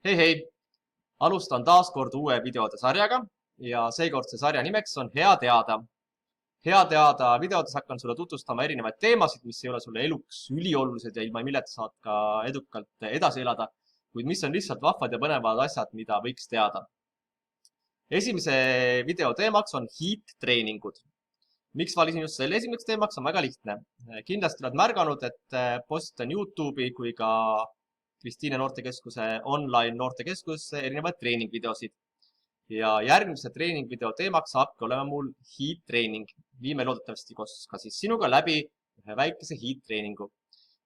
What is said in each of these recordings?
Hei hei, alustan taas kord uue videode sarjaga ja seekordse sarja nimeks on Hea teada. Hea teada videodes hakkan sulle tutvustama erinevaid teemasid, mis ei ole sulle eluks üliolulised ja ilma milleta saad ka edukalt edasi elada, kuid mis on lihtsalt vahvad ja põnevad asjad, mida võiks teada. Esimese video teemaks on HEAT-treeningud. Miks valisin just selle esimeseks teemaks, on väga lihtne. Kindlasti oled märganud, et postitan YouTube'i kui ka Kristiine noortekeskuse online noortekeskusse erinevaid treeningvideosid. Ja järgmise treeningvideo teemaks saabki olema mul HEAT-treening. Viime loodetavasti koos ka siis sinuga läbi ühe väikese HEAT-treeningu.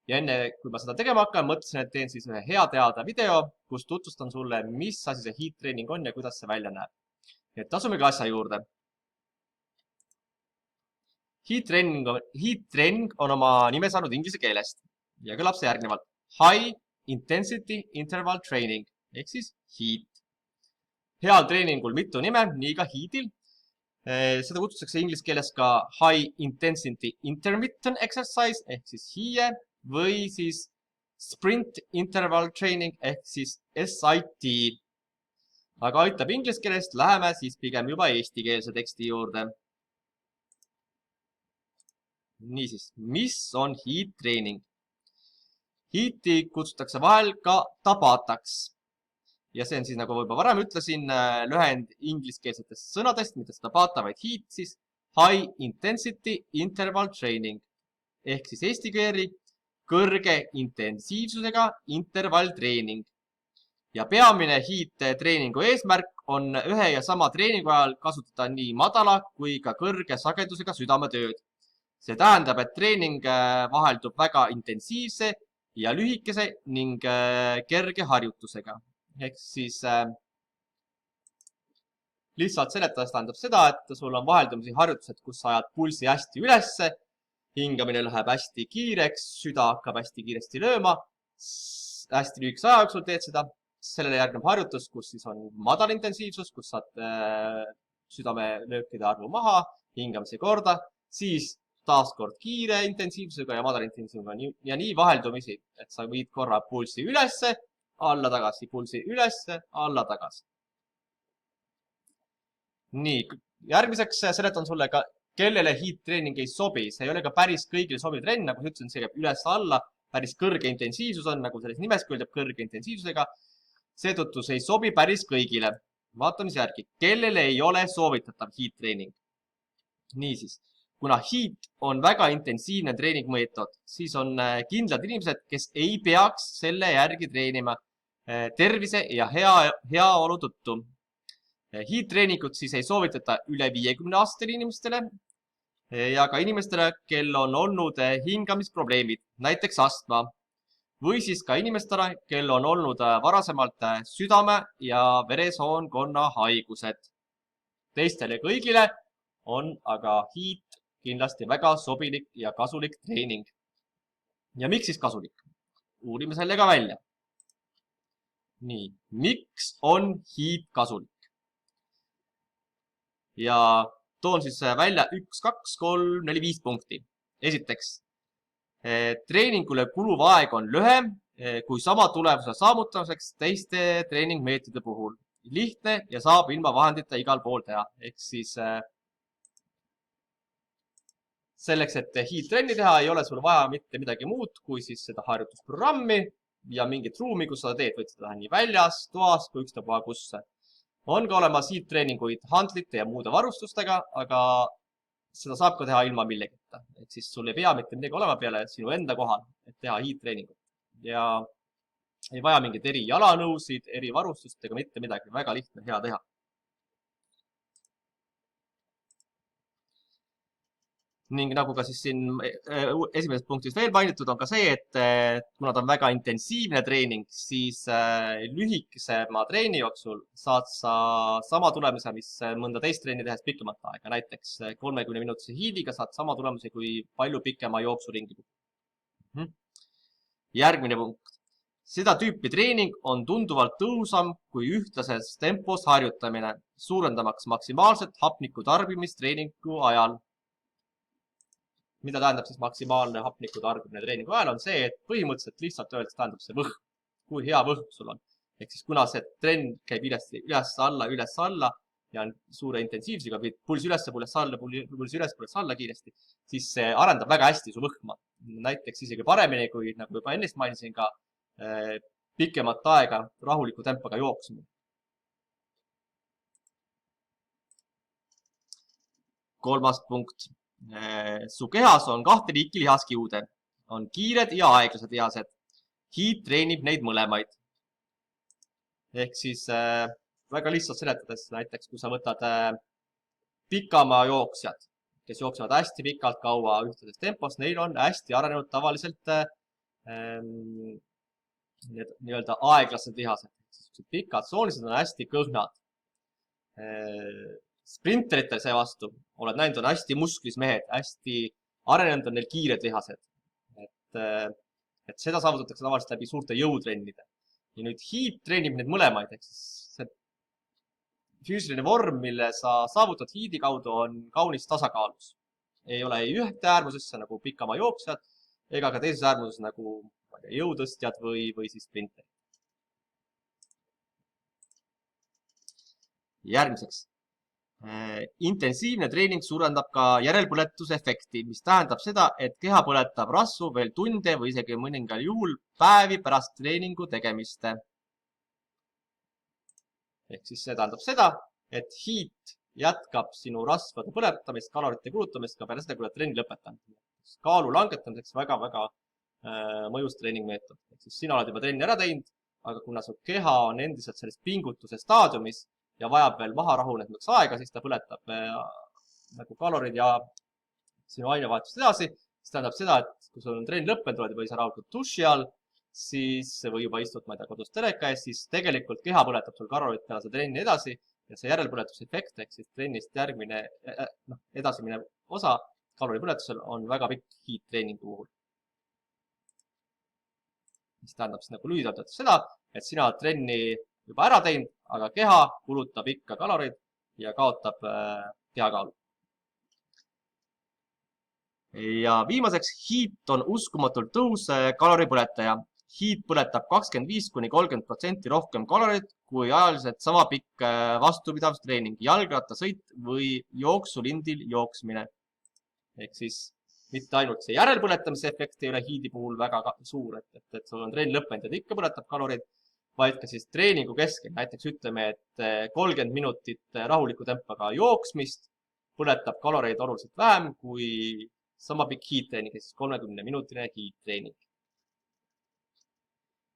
Ja enne, kui ma seda tegema hakkan, mõtlesin, et teen siis ühe hea teada video, kus tutvustan sulle, mis asi see HEAT-treening on ja kuidas see välja näeb. Et asumegi asja juurde. HEAT-treening on oma nime saanud inglise keelest ja kõlab see järgnevalt. High Intensity Interval Training ehk siis HEAT. Heal treeningul mitu nime, nii ka HEATil. Seda kutsutakse inglise keeles ka High Intensity Intermittent Exercise ehk siis HIE või siis Sprint Interval Training ehk siis SIT. Aga aitab inglise keelest, läheme siis pigem juba eestikeelse teksti juurde. Niisiis, mis on HEAT-treening? HEAT-i kutsutakse vahel ka Tabataks. Ja see on siis, nagu juba varem ütlesin, lühend ingliskeelsetest sõnadest, mitte Tabata, vaid HEAT, siis High Intensity Interval Training. Ehk siis eesti keeli kõrge intensiivsusega intervalltreening. Ja peamine HEAT-treeningu eesmärk on ühe ja sama treeningu ajal kasutada nii madala kui ka kõrge sagedusega südametööd. See tähendab, et treening vaheldub väga intensiivse ja lühikese ning kerge harjutusega. Ehk siis lihtsalt seletades tähendab seda, et sul on vaheldumisi harjutused, kus sa ajad pulsi hästi ülesse, hingamine läheb hästi kiireks, süda hakkab hästi kiiresti lööma, hästi lühikese aja jooksul teed seda. Sellele järgneb harjutus, kus siis on madal intensiivsus, kus saad südamelöökide arvu maha, hingamise korda, siis taaskord kiire intensiivsusega ja madal intensiivsusega ja nii vaheldumisi, et sa viid korra pulsi ülesse, alla tagasi, pulsi ülesse, alla tagasi. Nii, järgmiseks seletan sulle ka, kellele HEAT-treening ei sobi. See ei ole ka päris kõigile sobiv trenn, nagu sa ütlesin, see käib üles-alla, päris kõrge intensiivsus on, nagu selles nimes küldab kõrge intensiivsusega. Seetõttu see ei sobi päris kõigile. Vaatame siis järgi, kellele ei ole soovitatav HEAT-treening. Niisiis. Kuna HEAT on väga intensiivne treeningmeetod, siis on kindlad inimesed, kes ei peaks selle järgi treenima tervise ja heaolu tõttu. HEAT-treeningut siis ei soovitata üle 50-aastastele inimestele ja ka inimestele, kel on olnud hingamisprobleemid, näiteks astma, või siis ka inimestele, kel on olnud varasemalt südame ja veresoonkonna haigused. Teistele kõigile on aga HEAT kindlasti väga sobilik ja kasulik treening. Ja miks siis kasulik? Uurime selle ka välja. Nii, miks on HEAT kasulik? Ja toon siis välja 1, 2, 3, 4, 5 punkti. Esiteks, treeningule kuluv aeg on lühem kui sama tulemuse saavutamiseks teiste treeningmeetode puhul. Lihtne ja saab ilma vahendita igal pool teha. Ehk siis selleks, et HEAT-trenni teha, ei ole sul vaja mitte midagi muud kui siis seda harjutusprogrammi ja mingit ruumi, kus sa teed, võid seda teha nii väljas, toas kui ükstapuha kus. On ka olemas HEAT-treeninguid handlite ja muude varustustega, aga seda saab ka teha ilma millegita. Et siis sul ei pea mitte midagi olema peale sinu enda kohal, et teha HEAT-treeningut. Ja ei vaja mingit eri jalanõusid, eri varustust ega mitte midagi. Väga lihtne, hea teha. Ning nagu ka siis siin esimeses punktis veel mainitud, on ka see, et kuna ta on väga intensiivne treening, siis lühikesema treeni jooksul saad sa sama tulemuse, mis mõnda teist treeni tehes pikemat aega. Näiteks 30-minutise HEAT-iga saad sama tulemuse kui palju pikema jooksuringi. Järgmine punkt. Seda tüüpi treening on tunduvalt tõhusam kui ühtlases tempos harjutamine, suurendamaks maksimaalset hapniku tarbimist treeningu ajal. Mida tähendab siis maksimaalne hapniku tarbimine treeningu ajal, on see, et põhimõtteliselt lihtsalt öeldes tähendab see võhm, kui hea võhm sul on. Ehk siis kuna see trend käib üles-alla ja on suure intensiivsusega, pulss üles, pulss alla kiiresti, siis see arendab väga hästi su võhma. Näiteks isegi paremini, kui nagu juba ennist mainisin ka pikemat aega rahuliku tempoga jooksmine. Kolmas punkt. Su kehas on kahte liiki lihaskiude. On kiired ja aeglased lihased. HIIT treenib neid mõlemaid. Ehk siis väga lihtsalt seletades, näiteks kui sa võtad pikamaa jooksjad, kes jooksevad hästi pikalt kaua ühtlases tempos, neil on hästi arenenud tavaliselt need nii-öelda aeglased lihased. Pikad soolised on hästi kõhnad. Sprinteritel seevastu, oled näinud, on hästi musklis mehed, hästi arenenud on neil kiired lihased. Et seda saavutatakse tavaliselt läbi suurte jõutrennide. Ja nüüd HIIT treenib need mõlemaid, ehk siis see füüsiline vorm, mille sa saavutad HIIT-i kaudu, on kaunis tasakaalus. Ei ole ei ühte äärmusesse nagu pikamaa jooksjad, ega ka teises äärmuses nagu jõutõstjad või siis sprinter. Järgmiseks. Intensiivne treening suurendab ka järelpõletusefekti, mis tähendab seda, et keha põletab rasvu veel tunde või isegi mõningal juhul päevi pärast treeningu tegemist. Ehk siis see tähendab seda, et HIIT jätkab sinu rasvade põletamist, kalorite kulutamist ka peale seda, kui oled trenni lõpetanud. Kaalu langetamiseks väga-väga mõjus treeningmeetod. Ehk siis sina oled juba trenni ära teinud, aga kuna su keha on endiselt selles pingutuse staadiumis ja vajab veel maha rahunemiseks aega, siis ta põletab nagu kalorid ja sinu ainevahetust edasi. See tähendab seda, et kui sul on trenn lõppenud, oled või sa rahulikult duši all, siis või juba istud, ma ei tea, kodus teleka ees, siis tegelikult keha põletab sul kalorid peale seda trenni edasi ja see järelpõletusefekt ehk siis trennist järgmine edasimine osa kaloripõletusel on väga pikk HIIT treeningu puhul. Mis tähendab siis nagu lühidalt seda, et sina oled trenni juba ära teinud, aga keha kulutab ikka kalorid ja kaotab kehakaalu. Ja viimaseks, HIIT on uskumatult tõhus kaloripõletaja. HIIT põletab 25–30% rohkem kalorit kui ajaliselt sama pikk vastupidavstreening, jalgrattasõit või jooksulindil jooksmine. Ehk siis mitte ainult see järelpõletamise efekt ei ole HIIT-i puhul väga suur, et sul on trenn lõppenud ja ikka põletab kalorid, vaid ka siis treeningu keskel. Näiteks ütleme, et 30 minutit rahuliku tempoga jooksmist põletab kaloreid oluliselt vähem kui sama pikk HIIT-treening, siis 30-minutine HIIT-treening.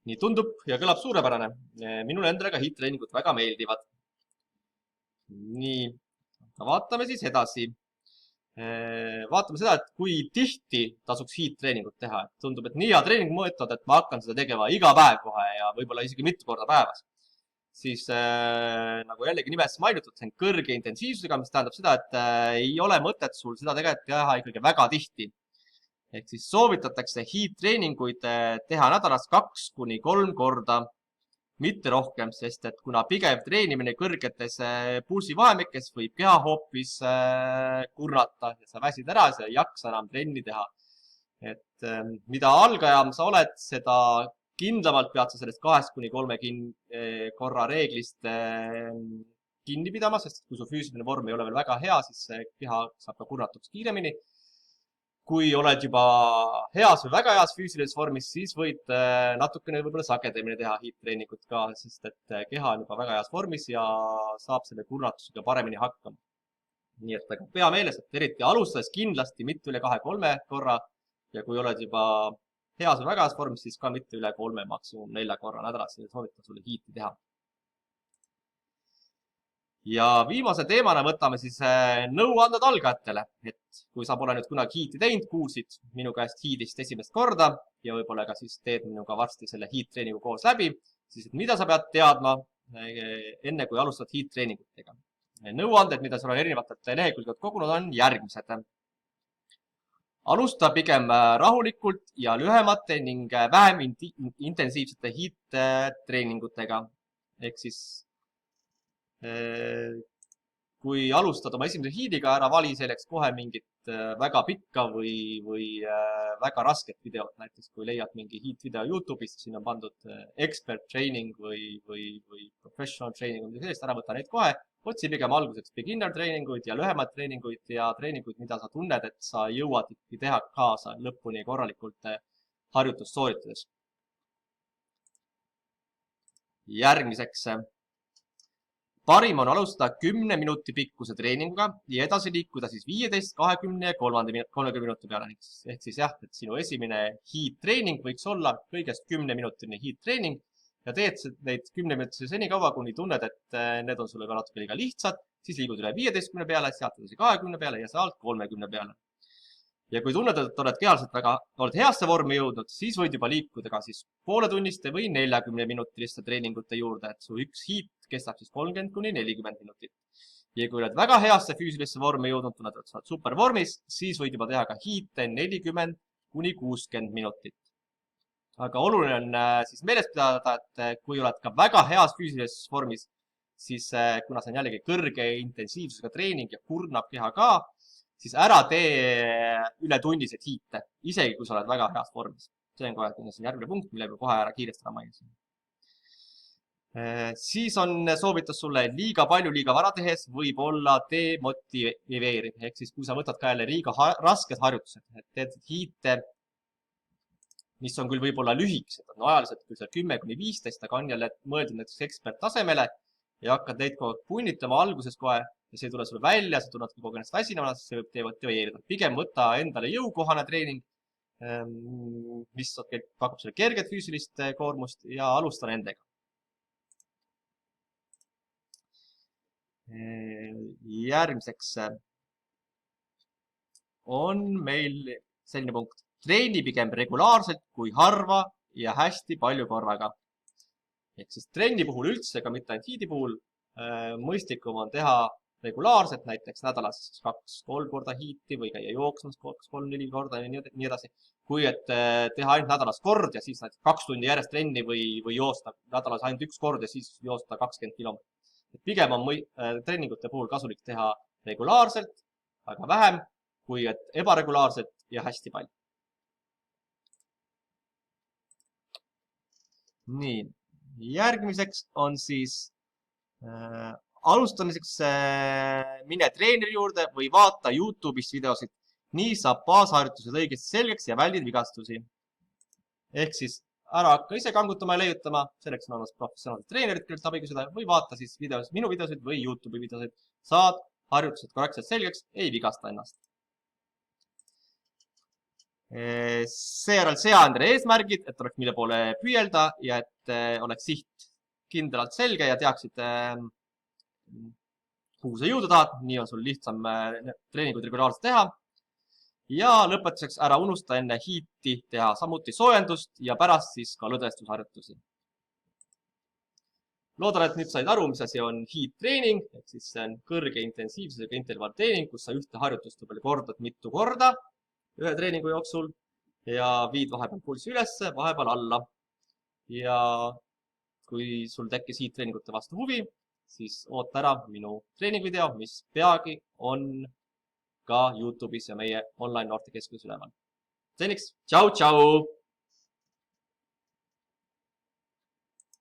Nii tundub ja kõlab suurepärane. Minule endale ka HIIT-treeningud väga meeldivad. Nii, vaatame siis edasi. Vaatame seda, et kui tihti tasuks HIIT-treeningut teha. Tundub, et nii hea treening mõõtad, et ma hakkan seda tegema iga päev kohe ja võib-olla isegi mitu korda päevas. Siis nagu jällegi nimes mainitud, see on kõrge intensiivsusega, mis tähendab seda, et ei ole mõtet sul seda tegelikult teha ikkagi väga tihti. Ehk siis soovitatakse HIIT-treeninguid teha nädalas 2–3 korda, mitte rohkem, sest et kuna pigev treenimine kõrgetes pulsivahemikes võib keha hoopis kurnata ja sa väsid ära ja sa ei jaksa enam trenni teha. Et mida algajam sa oled, seda kindlamalt pead sa sellest 2–3 korra reeglist kinni pidama, sest kui su füüsiline vorm ei ole veel väga hea, siis keha saab ka kurnatuks kiiremini. Kui oled juba heas või väga heas füüsilises vormis, siis võid natukene võib-olla sagedamini teha HIIT-treeningut ka, sest et keha on juba väga heas vormis ja saab selle kurnatusega paremini hakkama. Nii et aga pea meeles, et eriti alustades kindlasti mitte üle 2–3 korra ja kui oled juba heas või väga heas vormis, siis ka mitte üle 3, maksimum 4 korra nädalas ja soovitan sulle HIIT-i teha. Ja viimase teemana võtame siis nõuanded algajatele, et kui sa pole nüüd kunagi HIIT-i teinud, kuulsid minu käest HIIT-ist esimest korda ja võib-olla ka siis teed minuga varsti selle HIIT-treeningu koos läbi, siis et mida sa pead teadma enne, kui alustad HIIT-treeningutega. Nõuanded, mida sul on erinevatelt lehekülgedelt kogunud, on järgmised. Alusta pigem rahulikult ja lühemate ning vähem intensiivsete HIIT-treeningutega. Ehk siis kui alustad oma esimese HIIT-iga, ära vali selleks kohe mingit väga pikka või väga rasket videot, näiteks kui leiad mingi hiit-video Youtube'ist, siin on pandud expert training või professional training või midagi sellist, ära võta neid kohe. Otsi pigem alguseks beginner treeninguid ja lühemaid treeninguid ja treeninguid, mida sa tunned, et sa jõuad ikkagi teha kaasa lõpuni korralikult harjutust sooritades. Järgmiseks. Parim on alustada 10 minuti pikkuse treeninguga ja edasi liikuda siis 15, 20 ja 30 minuti peale. Ehk siis jah, et sinu esimene hiit-treening võiks olla kõigest 10-minutine hiit-treening ja teed neid 10 minutit senikaua, kuni tunned, et need on sulle ka natuke liiga lihtsad, siis liigud üle 15 peale, sealt edasi 20 peale ja sealt 30 peale. Ja kui tunned, et oled kehaliselt oled heasse vormi jõudnud, siis võid juba liikuda ka siis pooletunniste või 40-minutiliste treeningute juurde, et su üks hiit kestab siis 30 kuni 40 minutit. Ja kui oled väga heasse füüsilisse vormi jõudnud, tunned, et sa oled supervormis, siis võid juba teha ka hiite 40 kuni 60 minutit. Aga oluline on siis meeles pidada, et kui oled ka väga heas füüsilises vormis, siis kuna see on jällegi kõrge intensiivsusega treening ja kurnab keha ka, siis ära tee üle tunnised hiite, isegi kui sa oled väga heas vormis. See on kohe järgmine punkt, mille kohe ära kiiresti ära mainisin. Siis on soovitus sulle liiga palju liiga vara tehes võib-olla demotiveeriv. Ehk siis kui sa võtad ka jälle liiga rasked harjutused, et teed hiite, mis on küll võib-olla lühikesed, on ajaliselt küll 10 kuni 15, aga on jälle mõeldud näiteks eksperttasemele ja hakkad neid kogu aeg punnitama alguses kohe ja see ei tule sulle välja, sa tunned kogu aeg ennast väsinevana, siis see võib demotiveerida. Pigem võta endale jõukohane treening, mis pakub sulle kerget füüsilist koormust ja alusta nendega. Järgmiseks on meil selline punkt. Treeni pigem regulaarselt kui harva ja hästi palju korraga. Ehk siis trenni puhul üldse, aga mitte ainult hiidi puhul, mõistlikum on teha regulaarselt, näiteks nädalas 2-3 korda hiiti või käia jooksmas 3-4 korda ja nii edasi. Kui et teha ainult nädalas kord ja siis näiteks 2 tundi järjest trenni või joosta nädalas ainult 1 kord ja siis joosta 20 kilomeetrit. Pigem on treeningute puhul kasulik teha regulaarselt, aga vähem kui et ebaregulaarselt ja hästi palju. Nii, järgmiseks on siis alustamiseks mine treeneri juurde või vaata YouTube'ist videosid. Nii saab baasharjutused õigesti selgeks ja väldid vigastusi. Ehk siis ära hakka ise kangutama ja leiutama, selleks on olemas professionaalsed treenerid, kellelt abi küsida või vaata siis minu videosid või YouTube'i videosid. Saad harjutused korrektselt selgeks, ei vigasta ennast. Seejärel sea endale eesmärgid, et oleks mille poole püüelda ja et oleks siht kindlalt selge ja teaksid, kuhu sa jõuda tahad. Nii on sul lihtsam treeninguid regulaarselt teha. Ja lõpetuseks ära unusta enne hiiti teha samuti soojendust ja pärast siis ka lõdvestusharjutusi. Loodan, et nüüd said aru, mis asi on hiit-treening, ehk siis see on kõrge intensiivsusega intervalltreening, kus sa ühte harjutust võib-olla kordad mitu korda ühe treeningu jooksul ja viid vahepeal pulssi ülesse, vahepeal alla. Ja kui sul tekkis hiit-treeningute vastu huvi, siis oota ära minu treeningvideo, mis peagi on ka YouTube'is ja meie online noortekeskuses üleval. Seniks, tšau, tšau!